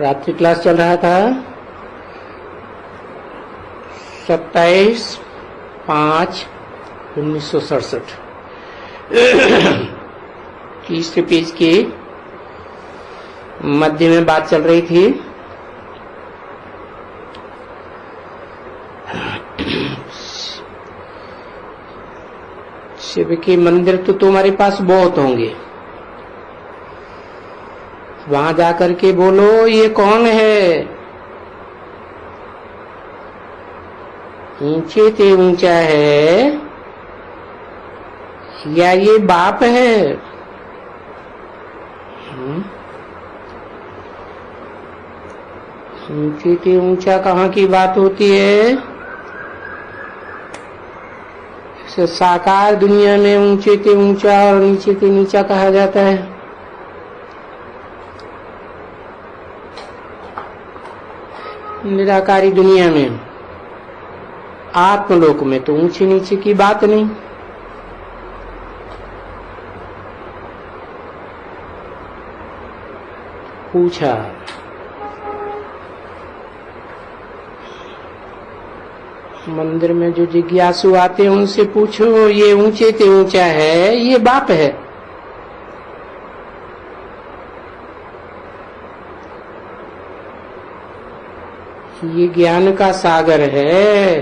रात्रि क्लास चल रहा था 27/5/1967 तीसरे पेज के मध्य में बात चल रही थी। शिव के मंदिर तो तुम्हारे पास बहुत होंगे, वहां जाकर के बोलो ये कौन है, ऊंचे से ऊंचा है या ये बाप है। ऊंचे से ऊंचा कहाँ की बात होती है? साकार दुनिया में ऊंचे से ऊंचा और नीचे से नीचा कहा जाता है। निराकारी दुनिया में, आत्मलोक में तो ऊंचे नीचे की बात नहीं। पूछा मंदिर में जो जिज्ञासु आते हैं उनसे पूछो ये ऊंचे से ऊंचा है ये बाप है। ये ज्ञान का सागर है।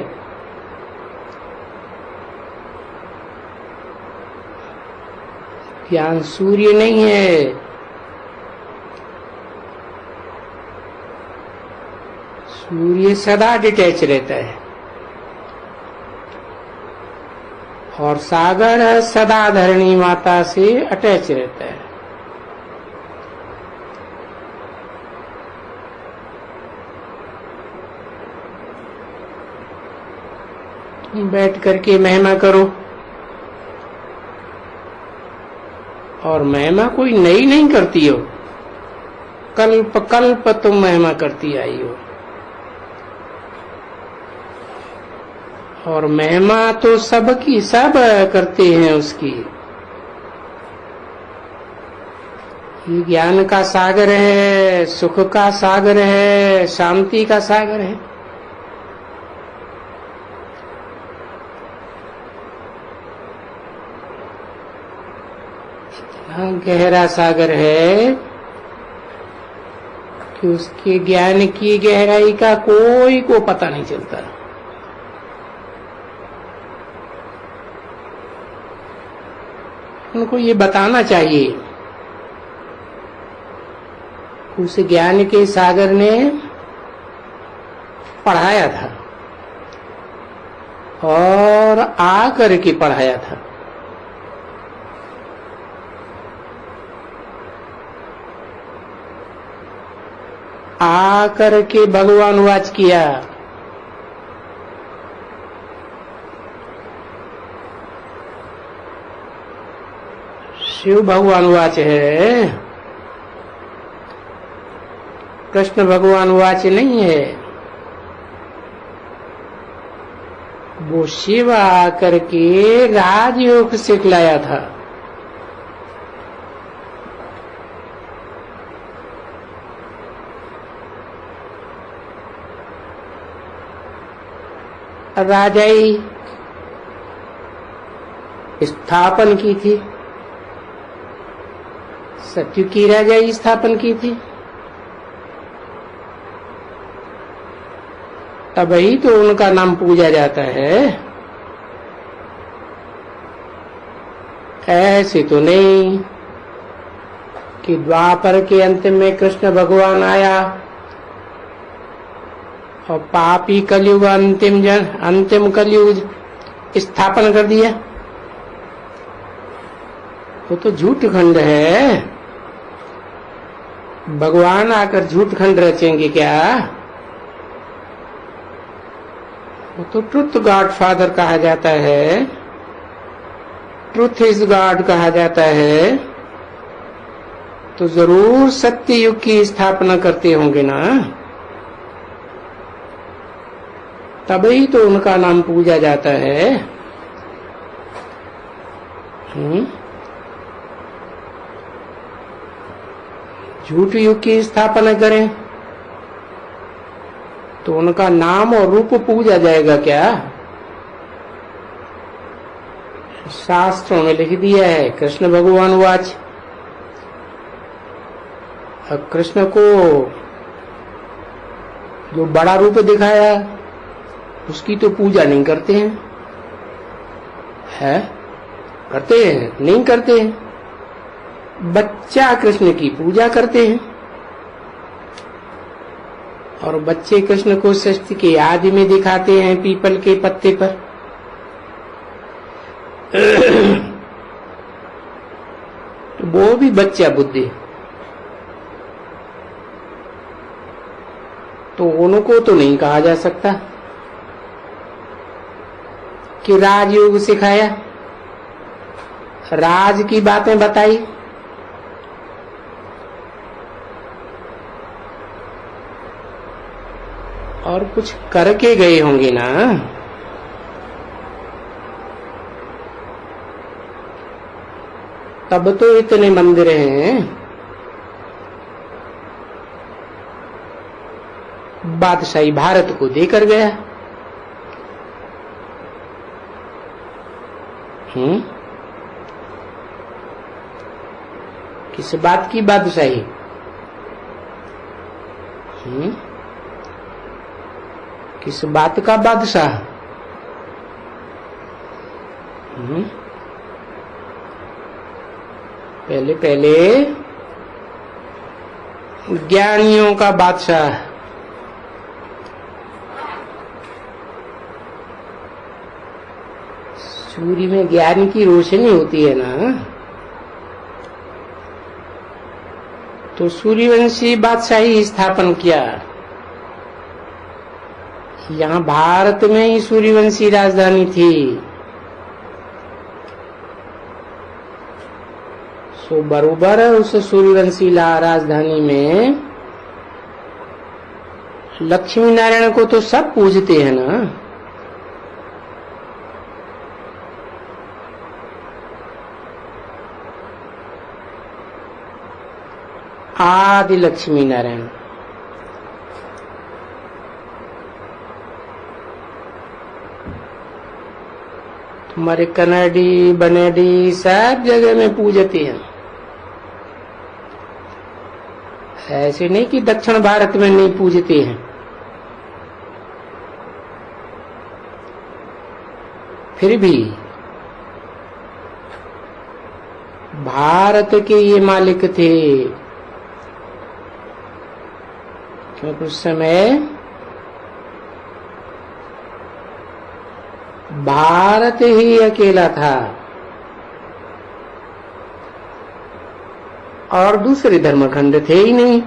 ज्ञान सूर्य नहीं है। सूर्य सदा डिटैच रहता है और सागर सदा धरणी माता से अटैच रहता है। बैठ करके महिमा करो, और महिमा कोई नई नहीं करती हो, कल्प कल्प तुम महिमा करती आई हो। और महिमा तो सबकी सब करते हैं उसकी। ये ज्ञान का सागर है, सुख का सागर है, शांति का सागर है। इतना गहरा सागर है कि उसके ज्ञान की गहराई का कोई को पता नहीं चलता। उनको ये बताना चाहिए। उस ज्ञान के सागर ने पढ़ाया था और आकर के पढ़ाया था। आकर के भगवान वाच किया। शिव भगवान वाच है, कृष्ण भगवान वाच नहीं है। वो शिव आकर के राजयोग सिखलाया था। राजाई स्थापन की थी, सत्यु की राजाई स्थापन की थी। तभी तो उनका नाम पूजा जाता है, ऐसे तो नहीं कि द्वापर के अंतिम में कृष्ण भगवान आया और पापी कलयुग अंतिम कलयुग स्थापन कर दिया। वो तो झूठ खंड है। भगवान आकर झूठ खंड रचेंगे क्या? वो तो ट्रुथ गॉड फादर कहा जाता है, ट्रुथ इज गॉड कहा जाता है। तो जरूर सत्य युग की स्थापना करते होंगे ना, तभी तो उनका नाम पूजा जाता है। झूठ युग की स्थापना करें तो उनका नाम और रूप पूजा जाएगा क्या? शास्त्रों में लिख दिया है, कृष्ण भगवान वाच। अब कृष्ण को जो बड़ा रूप दिखाया उसकी तो पूजा नहीं करते हैं, है? करते हैं? नहीं करते हैं। बच्चा कृष्ण की पूजा करते हैं, और बच्चे कृष्ण को सृष्टि के आदि में दिखाते हैं पीपल के पत्ते पर। तो वो भी बच्चा बुद्धि, तो उनको तो नहीं कहा जा सकता कि राजयोग सिखाया, राज की बातें बताई। और कुछ करके गए होंगे ना। तब तो इतने मंदिर हैं। बादशाही भारत को देकर गया। किस बात की बादशाही? किस बात का बादशाह? पहले पहले ज्ञानियों का बादशाह। सूर्य में ज्ञान की रोशनी होती है ना, तो सूर्यवंशी बादशाही स्थापन किया। यहाँ भारत में ही सूर्यवंशी राजधानी थी। सो बरोबर उस सूर्यवंशी राजधानी में लक्ष्मी नारायण को तो सब पूजते हैं ना। आदि लक्ष्मी नारायण। तुम्हारे कनाडी बनेडी सब जगह में पूजते हैं। ऐसे नहीं कि दक्षिण भारत में नहीं पूजते हैं। फिर भी भारत के ये मालिक थे, क्योंकि उस समय भारत ही अकेला था और दूसरे धर्मखंड थे ही नहीं।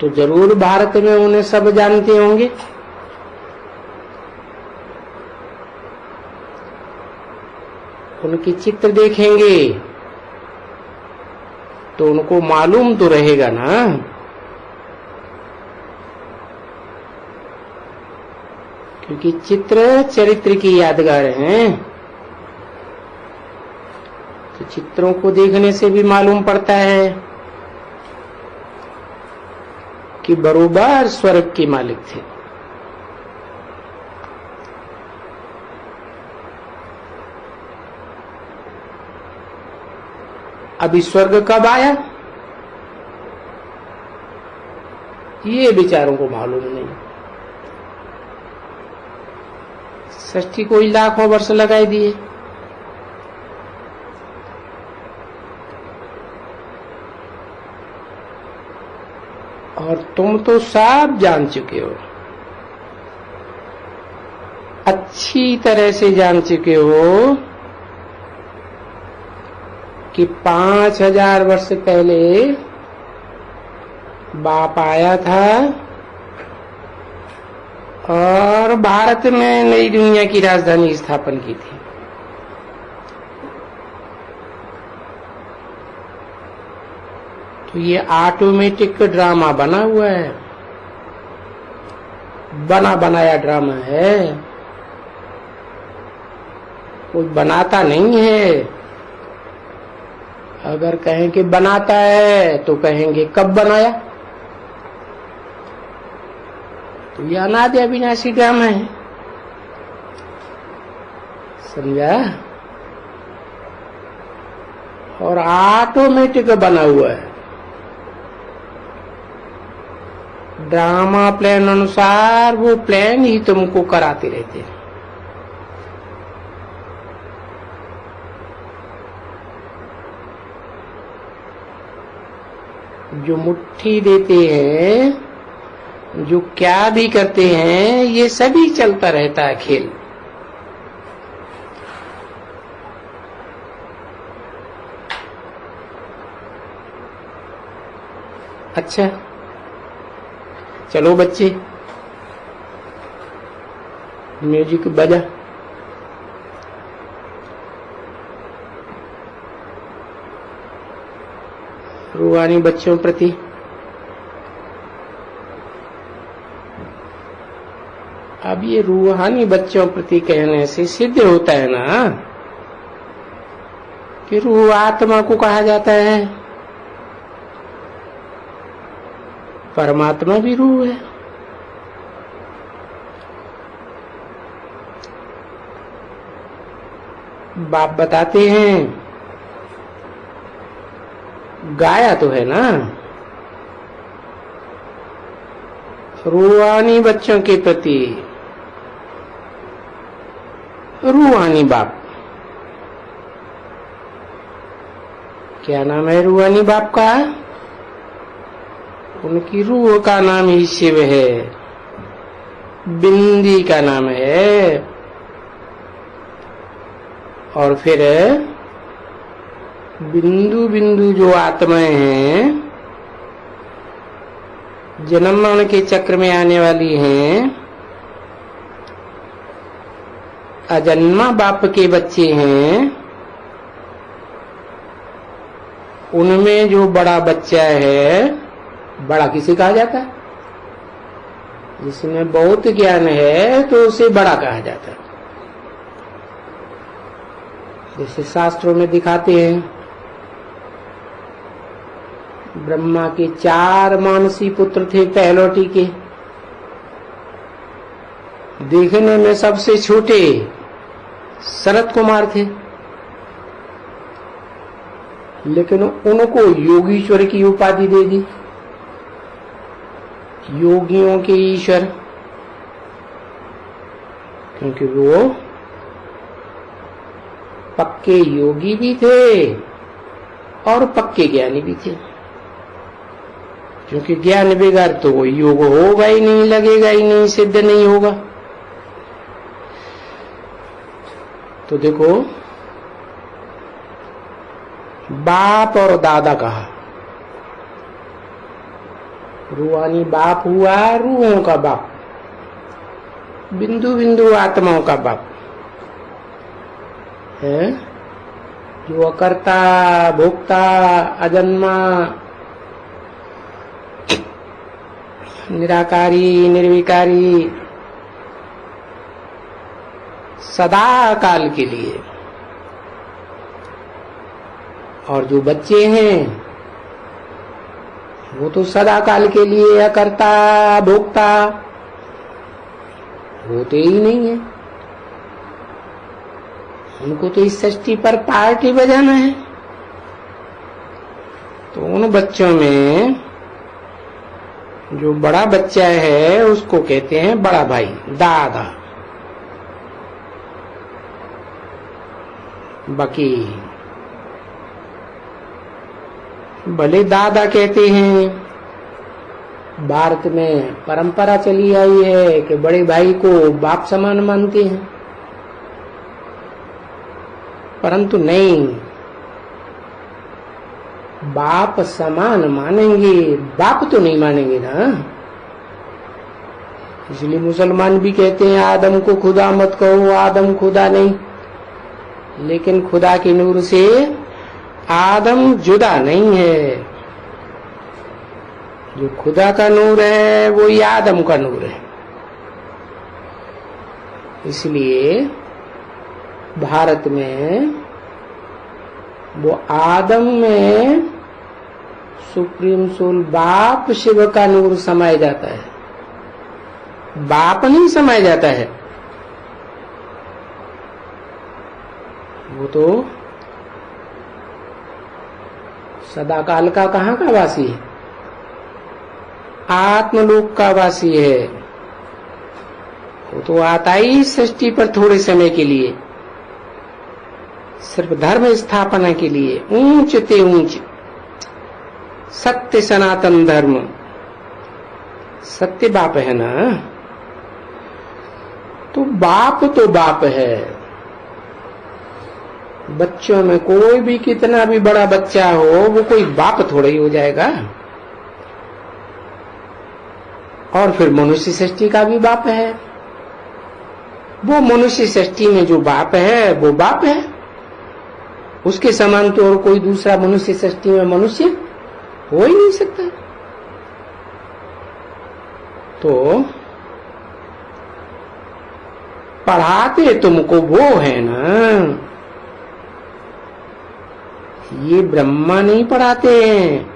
तो जरूर भारत में उन्हें सब जानते होंगे। उनकी चित्र देखेंगे तो उनको मालूम तो रहेगा ना। क्योंकि चित्र चरित्र की यादगार हैं। तो चित्रों को देखने से भी मालूम पड़ता है कि बरोबर स्वर्ग के मालिक थे। अभी स्वर्ग कब आया ये बेचारों को मालूम नहीं। सृष्टि को लाखों वर्ष लगाए दिए। और तुम तो सब जान चुके हो, अच्छी तरह से जान चुके हो कि 5000 वर्ष पहले बाप आया था और भारत में नई दुनिया की राजधानी स्थापन की थी। तो ये ऑटोमेटिक ड्रामा बना हुआ है, बना बनाया ड्रामा है, कोई बनाता नहीं है। अगर कहें कि बनाता है तो कहेंगे कब बनाया। तो ये अनादि अविनाशी ड्रामा है, समझा। और ऑटोमेटिक बना हुआ है, ड्रामा प्लान अनुसार वो प्लान ही तुमको कराते रहते हैं। जो मुट्ठी देते हैं, जो क्या भी करते हैं, ये सभी चलता रहता है खेल। अच्छा चलो बच्चे, म्यूजिक बजा। रूहानी बच्चों प्रति अब ये रूहानी बच्चों प्रति कहने से सिद्ध होता है ना कि रूह आत्मा को कहा जाता है, परमात्मा भी रूह है। बाप बताते हैं, गाया तो है ना, रूहानी बच्चों के प्रति रूहानी बाप। क्या नाम है रूहानी बाप का? उनकी रूह का नाम ही शिव है, बिंदी का नाम है। और फिर बिंदु बिंदु जो आत्माएं हैं, जन्म मरण के चक्र में आने वाली हैं, अजन्मा बाप के बच्चे हैं, उनमें जो बड़ा बच्चा है, बड़ा किसे कहा जाता है? जिसमें बहुत ज्ञान है तो उसे बड़ा कहा जाता है। जैसे शास्त्रों में दिखाते हैं, ब्रह्मा के 4 मानसी पुत्र थे पहलौटी के, देखने में सबसे छोटे शरत कुमार थे, लेकिन उनको योगीश्वर की उपाधि दे दी, योगियों के ईश्वर, क्योंकि वो पक्के योगी भी थे और पक्के ज्ञानी भी थे। क्योंकि ज्ञान बगैर तो वो योग होगा ही नहीं, लगेगा ही नहीं, सिद्ध नहीं होगा। तो देखो, बाप और दादा कहा, रूहानी बाप हुआ रूहों का बाप, बिंदु बिंदु आत्माओं का बाप है, जो अकर्ता भोक्ता अजन्मा निराकारी निर्विकारी सदा काल के लिए। और जो बच्चे हैं वो तो सदा काल के लिए अकर्ता भोक्ता होते ही नहीं है, उनको तो इस सृष्टि पर पार्टी बजाना है। तो उन बच्चों में जो बड़ा बच्चा है उसको कहते हैं बड़ा भाई, दादा। बाकी भले दादा कहते हैं, भारत में परंपरा चली आई है कि बड़े भाई को बाप समान मानते हैं, परंतु नहीं, बाप समान मानेंगे, बाप तो नहीं मानेंगे ना। इसलिए मुसलमान भी कहते हैं आदम को खुदा मत कहो, आदम खुदा नहीं, लेकिन खुदा के नूर से आदम जुदा नहीं है। जो खुदा का नूर है वो ही आदम का नूर है। इसलिए भारत में वो आदम में सुप्रीम सोल बाप शिव का नूर समाया जाता है, बाप नहीं समाया जाता है। वो तो सदाकाल का कहाँ का वासी है, आत्मलोक का वासी है। वो तो आता ही सृष्टि पर थोड़े समय के लिए, सिर्फ धर्म स्थापना के लिए, ऊंच ते ऊंच सत्य सनातन धर्म। सत्य बाप है ना, तो बाप है। बच्चों में कोई भी कितना भी बड़ा बच्चा हो, वो कोई बाप थोड़ा ही हो जाएगा। और फिर मनुष्य सृष्टि का भी बाप है। वो मनुष्य सृष्टि में जो बाप है वो बाप है, उसके समान तो और कोई दूसरा मनुष्य सृष्टि में मनुष्य हो ही नहीं सकता। तो पढ़ाते तुमको वो है ना, ये ब्रह्मा नहीं पढ़ाते हैं,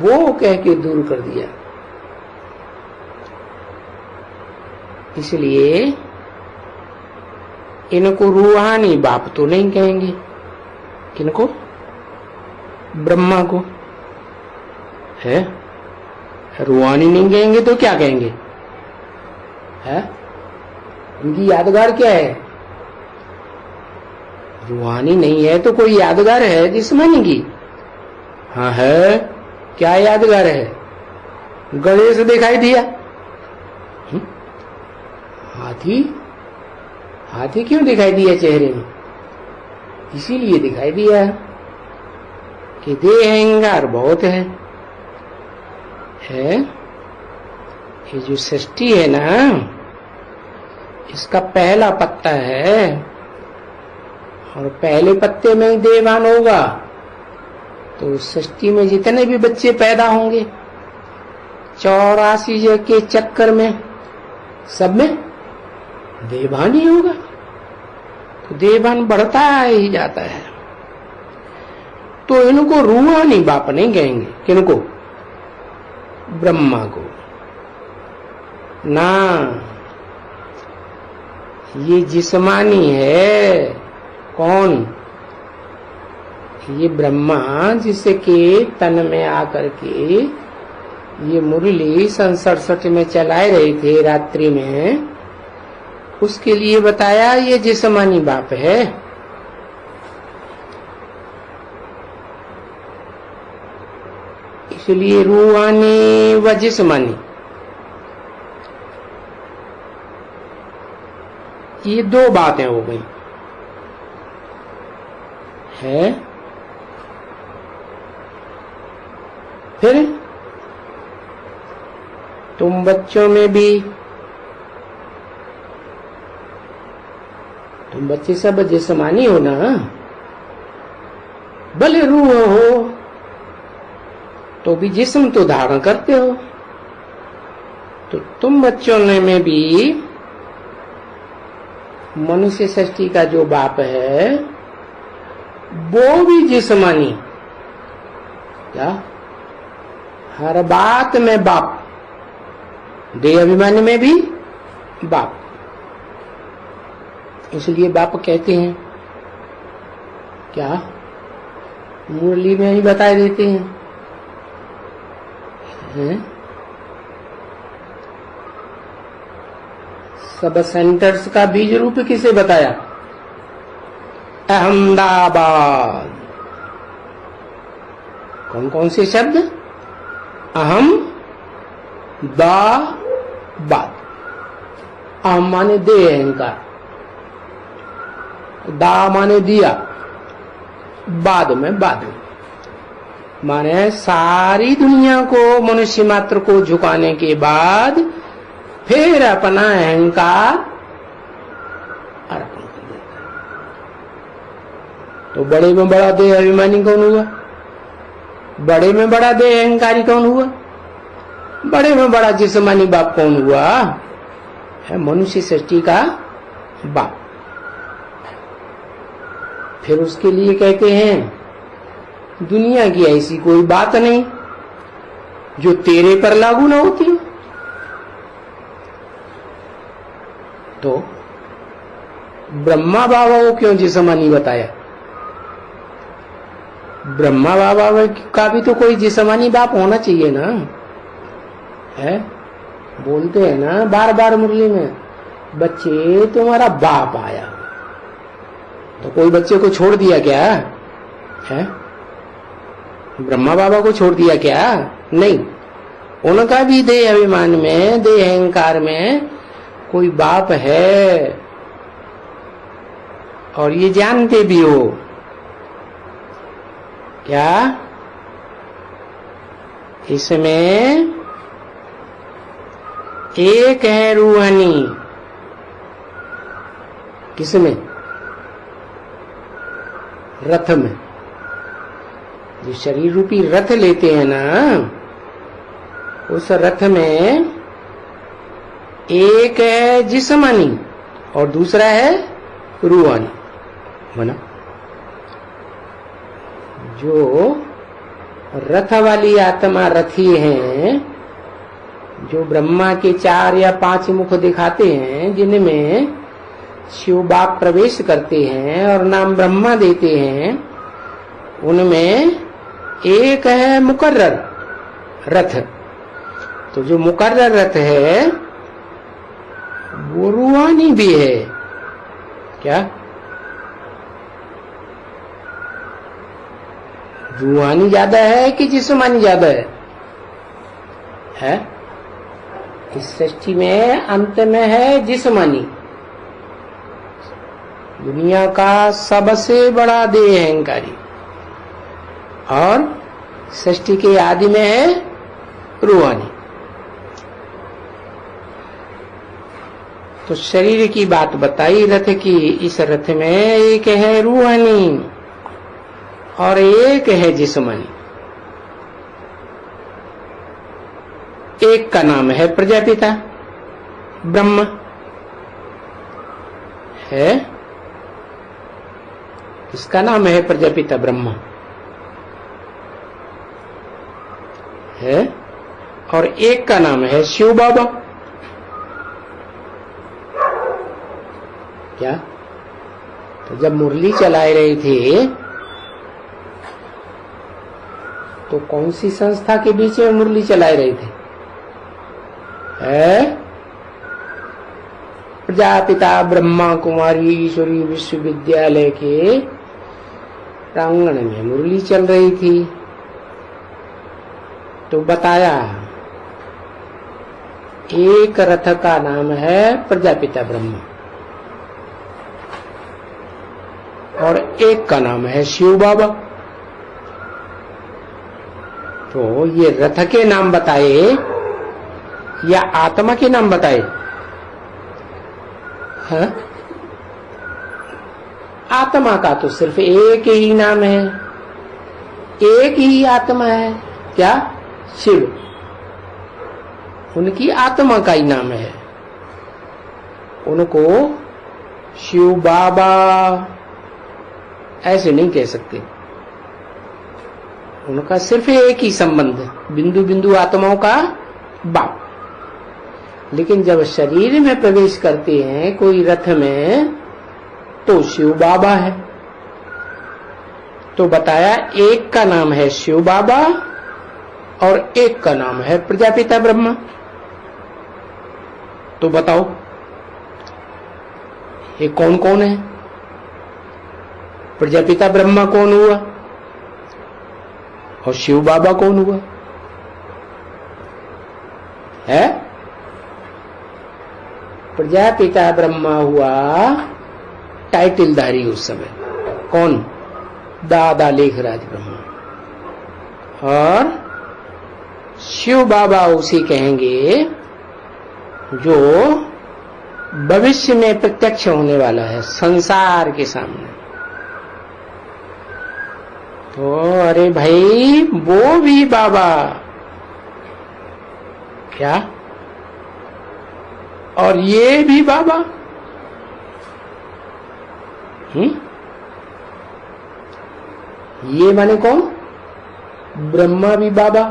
वो कह के दूर कर दिया। इसलिए इनको रूहानी बाप तो नहीं कहेंगे। किनको? ब्रह्मा को है रूहानी नहीं कहेंगे तो क्या कहेंगे? है इनकी यादगार क्या है? रूहानी नहीं है तो कोई यादगार है जिस्मानी की? हाँ है। क्या यादगार है? गणेश दिखाई दिया। हाथी? हाथी क्यों दिखाई दिया चेहरे में? इसीलिए दिखाई दिया कि देह अहंकार बहुत है। ये जो सृष्टि है ना, इसका पहला पत्ता है, और पहले पत्ते में ही देवान होगा तो सृष्टि में जितने भी बच्चे पैदा होंगे 84 के चक्कर में सब में देवान ही होगा। तो देवान बढ़ता ही जाता है। तो इनको रूहानी बाप नहीं कहेंगे। किनको? ब्रह्मा को ना, ये जिस्मानी है। कौन? ये ब्रह्मा जिसके तन में आकर के ये मुरली 67 में चलाए रहे थे रात्रि में, उसके लिए बताया ये जिस्मानी बाप है। इसलिए रूहानी व जिस्मानी ये दो बातें हो गई है। फिर तुम बच्चों में भी, तुम बच्चे सब जिस्मानी हो ना, भले रूह हो तो भी जिस्म तो धारण करते हो। तो तुम बच्चों में भी मनुष्य सृष्टि का जो बाप है वो भी जिस्मानी। क्या? हर बात में बाप, देह अभिमानी में भी बाप। इसलिए बाप कहते हैं क्या? मुरली में ही बता देते हैं। सब सेंटर्स का बीज रूप किसे बताया? अहमदाबाद। कौन कौन से शब्द? अहम दा बाद। अहम माने देह अहंकार, दा माने दिया, बाद में बाद माने सारी दुनिया को, मनुष्य मात्र को झुकाने के बाद फिर अपना अहंकार अर्पण कर देता है। तो बड़े में बड़ा देह अभिमानी कौन हुआ? बड़े में बड़ा देह अहंकारी कौन हुआ? बड़े में बड़ा जिस्मानी बाप कौन हुआ? है मनुष्य सृष्टि का बाप। फिर उसके लिए कहते हैं दुनिया की ऐसी कोई बात नहीं जो तेरे पर लागू ना होती हो। तो ब्रह्मा बाबा को क्यों जिस्मानी बताया? ब्रह्मा बाबा का भी तो कोई जिस्मानी बाप होना चाहिए ना, है? बोलते हैं ना बार बार मुरली में, बच्चे तुम्हारा बाप आया। तो कोई बच्चे को छोड़ दिया क्या है? ब्रह्मा बाबा को छोड़ दिया क्या? नहीं, उनका भी देह अभिमान में, देह अहंकार में कोई बाप है, और ये जानते भी हो। क्या? इसमें एक है रूहानी। किसमें? रथ में। जो शरीर रूपी रथ लेते हैं ना, उस रथ में एक है जिस्मानी और दूसरा है रूहानी। बना जो रथ वाली आत्मा रथी हैं, जो ब्रह्मा के 4 या 5 मुख दिखाते हैं, जिनमें शिव बाप प्रवेश करते हैं और नाम ब्रह्मा देते हैं, उनमें एक है मुकर्रर रथ। तो जो मुकर्रर रथ है वो रूहानी भी है। क्या? रूहानी ज्यादा है कि जिस्मानी ज्यादा है? इस सृष्टि में अंत में है जिस्मानी। दुनिया का सबसे बड़ा देह अहंकारी, और सृष्टि के आदि में है रूहानी। तो शरीर की बात बताई रथ की। इस रथ में एक है रूहानी और एक है जिस्मानी। एक का नाम है प्रजापिता ब्रह्मा है, इसका नाम है प्रजापिता ब्रह्मा है, और एक का नाम है शिव बाबा। क्या? तो जब मुरली चला रहे थे तो कौन सी संस्था के बीच में मुरली चला रहे थे? प्रजापिता ब्रह्मा कुमारी ईश्वरी विश्वविद्यालय के प्रांगण में मुरली चल रही थी। तो बताया एक रथ का नाम है प्रजापिता ब्रह्मा और एक का नाम है शिव बाबा। तो ये रथ के नाम बताए या आत्मा के नाम बताए? हाँ? आत्मा का तो सिर्फ एक ही नाम है, एक ही आत्मा है। क्या? शिव। उनकी आत्मा का ही नाम है। उनको शिव बाबा ऐसे नहीं कह सकते। उनका सिर्फ एक ही संबंध, बिंदु बिंदु आत्माओं का बाप। लेकिन जब शरीर में प्रवेश करते हैं कोई रथ में, तो शिव बाबा है। तो बताया एक का नाम है शिव बाबा और एक का नाम है प्रजापिता ब्रह्मा। तो बताओ ये कौन कौन है? प्रजापिता ब्रह्मा कौन हुआ और शिव बाबा कौन हुआ? है? प्रजापिता ब्रह्मा हुआ टाइटलधारी उस समय। कौन? दादा लेखराज ब्रह्मा। और शिव बाबा उसे कहेंगे जो भविष्य में प्रत्यक्ष होने वाला है संसार के सामने। तो अरे भाई वो भी बाबा। क्या? और ये भी बाबा। ये माने कौन? ब्रह्मा भी बाबा।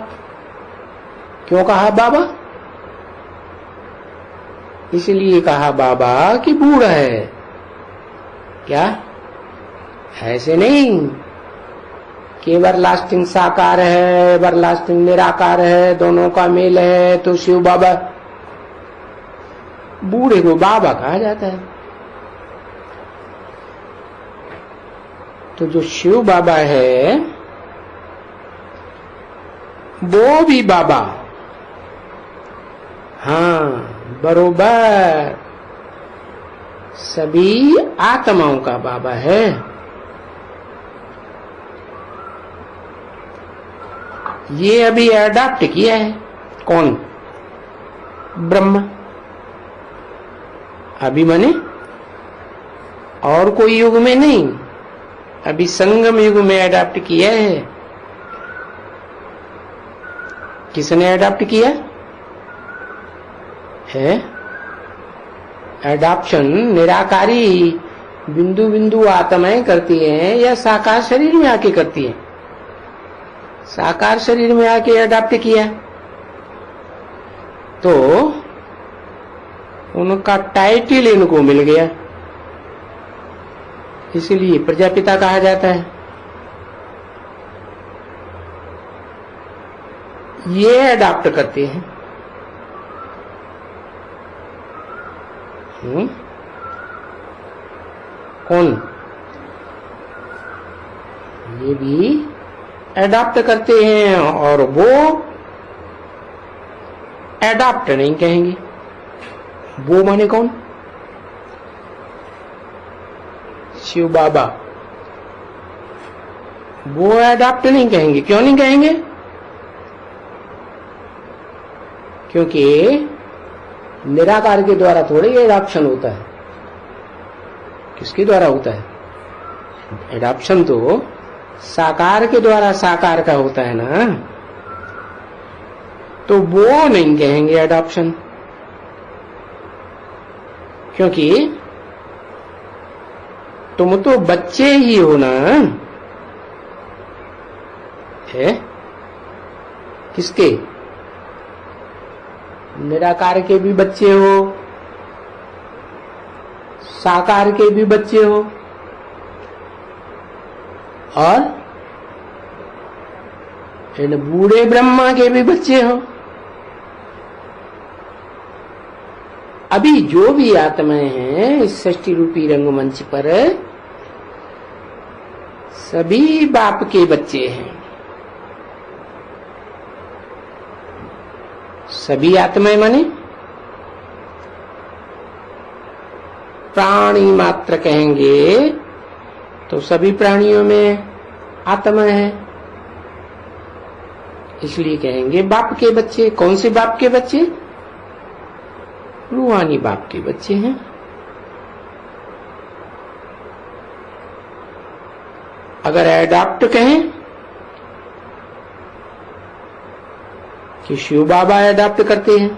क्यों कहा बाबा? इसलिए कहा बाबा कि बूढ़ा है। क्या? ऐसे नहीं कि एवरलास्टिंग साकार है, एवरलास्टिंग निराकार है, दोनों का मेल है तो शिव बाबा। बूढ़े को बाबा कहा जाता है। तो जो शिव बाबा है वो भी बाबा। हाँ, बरोबर सभी आत्माओं का बाबा है। ये अभी अडॉप्ट किया है कौन? ब्रह्मा। अभी माने और कोई युग में नहीं, अभी संगम युग में अडॉप्ट किया है। किसने अडॉप्ट किया है? एडॉप्शन निराकारी बिंदु बिंदु आत्माएं करती हैं या साकार शरीर में आके करती हैं? साकार शरीर में आके अडॉप्ट किया तो उनका टाइटल इनको मिल गया, इसलिए प्रजापिता कहा जाता है। ये अडॉप्ट करते हैं। कौन? ये भी अडॉप्ट करते हैं और वो अडॉप्ट नहीं कहेंगे। वो माने कौन? शिव बाबा। वो अडॉप्ट नहीं कहेंगे। क्यों नहीं कहेंगे? क्योंकि निराकार के द्वारा थोड़ी एडॉप्शन होता है। किसके द्वारा होता है? एडॉप्शन तो साकार के द्वारा साकार का होता है ना। तो वो नहीं कहेंगे एडॉप्शन, क्योंकि तुम तो बच्चे ही हो ना। है किसके? निराकार के भी बच्चे हो, साकार के भी बच्चे हो और इन बूढ़े ब्रह्मा के भी बच्चे हो। अभी जो भी आत्माएं हैं इस सृष्टि रूपी रंगमंच पर सभी बाप के बच्चे हैं। सभी आत्माएं माने प्राणी मात्र कहेंगे तो सभी प्राणियों में आत्मा है, इसलिए कहेंगे बाप के बच्चे। कौन से बाप के बच्चे? रूहानी बाप के बच्चे हैं। अगर एडॉप्ट कहें कि शिव बाबा एडॉप्ट करते हैं,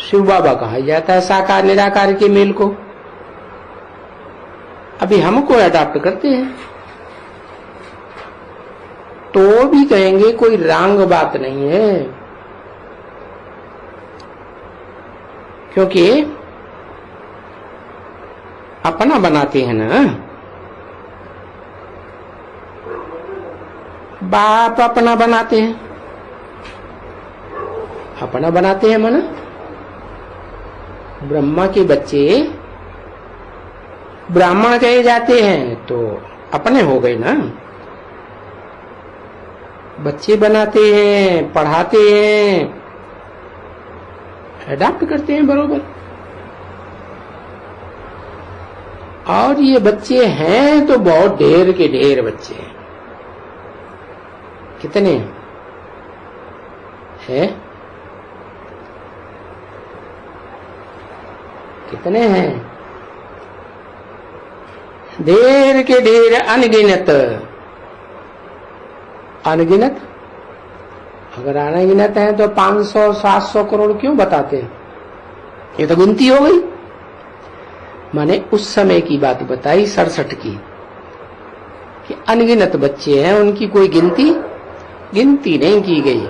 शिव बाबा कहा जाता है साकार निराकार के मेल को। अभी हमको अडॉप्ट करते हैं तो भी कहेंगे कोई रांग बात नहीं है, क्योंकि अपना बनाते हैं ना। बाप अपना बनाते हैं, अपना बनाते हैं माना ब्रह्मा के बच्चे ब्राह्मण कहे जाते हैं तो अपने हो गए ना। बच्चे बनाते हैं, पढ़ाते हैं, अडॉप्ट करते हैं बरोबर। और ये बच्चे हैं तो बहुत ढेर के ढेर बच्चे हैं। कितने हैं? कितने हैं? ढेर के ढेर, अनगिनत। अनगिनत? अगर अनगिनत है तो 500-700 करोड़ क्यों बताते हैं? ये तो गिनती हो गई। माने उस समय की बात बताई 67 की, कि अनगिनत बच्चे हैं, उनकी कोई गिनती नहीं की गई।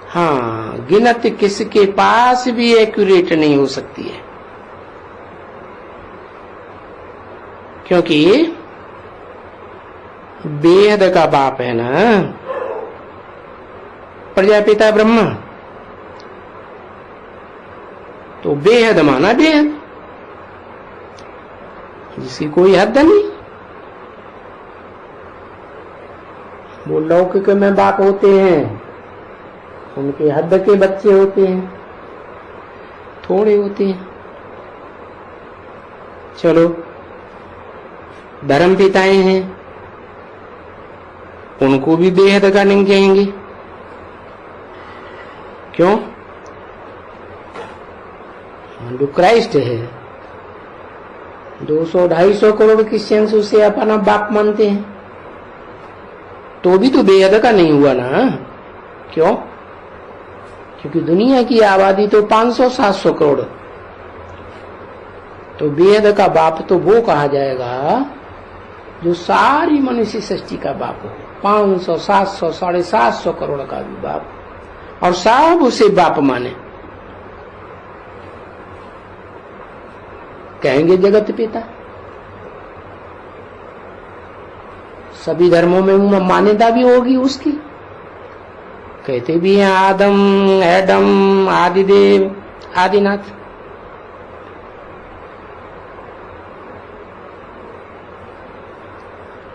हाँ, गिनत किसके पास भी एक्यूरेट नहीं हो सकती है, क्योंकि बेहद का बाप है ना प्रजापिता ब्रह्मा, तो बेहद माना बेहद, जिसकी कोई हद नहीं। वो लौकिक में बाप होते हैं, उनके हद के बच्चे होते हैं, थोड़े होते हैं। चलो, धर्म पिताएं हैं, उनको भी बेहद का नहीं कहेंगे। क्यों? जो क्राइस्ट है, 200-250 करोड़ क्रिश्चियंस उसे अपना बाप मानते हैं, तो भी तो बेहद का नहीं हुआ ना। क्यों? क्योंकि दुनिया की आबादी तो 500-700 करोड़, तो बेहद का बाप तो वो कहा जाएगा जो सारी मनुष्य सृष्टि का बाप हो, 500, 700, 750 करोड़ का भी बाप, और सब उसे बाप माने। कहेंगे जगत पिता। सभी धर्मों में मान्यता भी होगी उसकी, कहते भी हैं आदम, एडम, आदिदेव, आदिनाथ।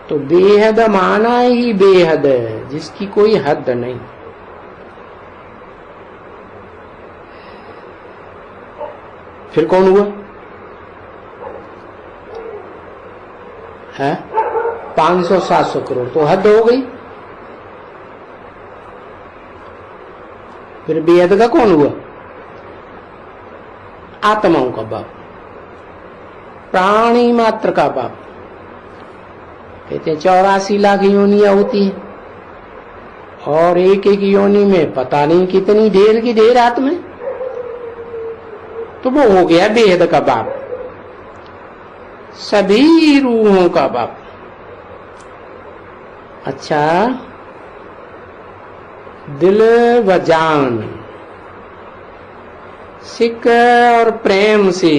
तो बेहद माना ही बेहद है, जिसकी कोई हद नहीं। फिर कौन हुआ है? 500-700 करोड़ तो हद हो गई। फिर बेहद का कौन हुआ? आत्माओं का बाप, प्राणी मात्र का बाप। कहते हैं 84 लाख योनियां होती हैं, और एक एक योनि में पता नहीं कितनी ढेर की ढेर आत्मा, तो वो हो गया बेहद का बाप, सभी रूहों का बाप। अच्छा, दिल व जान, सिक और प्रेम से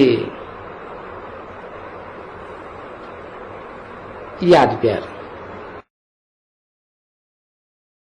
याद प्यार